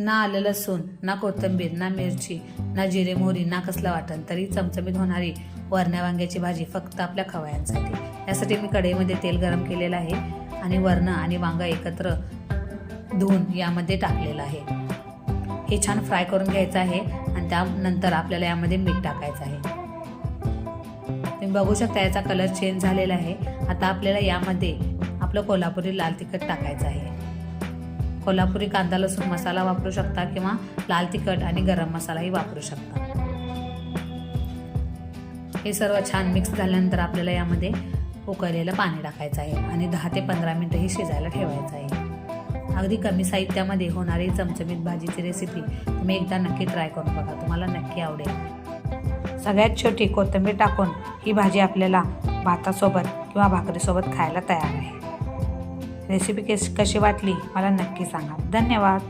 ना आलं लसूण, ना कोथिंबीर, ना मिरची, ना जिरे मोहरी, ना कसलं वाटण, तरी चमचमीत होणारी वरण्या वांग्याची भाजी फक्त आपल्या खवयांसाठी. यासाठी मी कढईमध्ये तेल गरम केलेलं आहे आणि वरणं आणि वांगा एकत्र धुवून यामध्ये टाकलेलं आहे. हे छान फ्राय करून घ्यायचं आहे आणि त्यानंतर आपल्याला यामध्ये मीठ टाकायचं आहे. तुम्ही बघू शकता याचा कलर चेंज झालेला आहे. आता आपल्याला यामध्ये आपलं कोल्हापुरी लाल तिखट टाकायचं आहे. कोल्हापुरी कांदा लसूण मसाला वापरू शकता किंवा लाल तिखट आणि गरम मसालाही वापरू शकता. हे सर्व छान मिक्स झाल्यानंतर आपल्याला यामध्ये उकळलेलं पाणी टाकायचं आहे आणि 10 ते 15 मिनिटं ही शिजायला ठेवायचं आहे. अगदी कमी साहित्यामध्ये होणारी चमचमीत भाजीची रेसिपी तुम्ही एकदा नक्की ट्राय करून बघा, तुम्हाला नक्की आवडेल. सगळ्यात छोटी कोथिंबीर टाकून ही भाजी आपल्याला भातासोबत किंवा भाकरीसोबत खायला तयार आहे. रेसिपी कशी वाटली मला नक्की सांगा. धन्यवाद.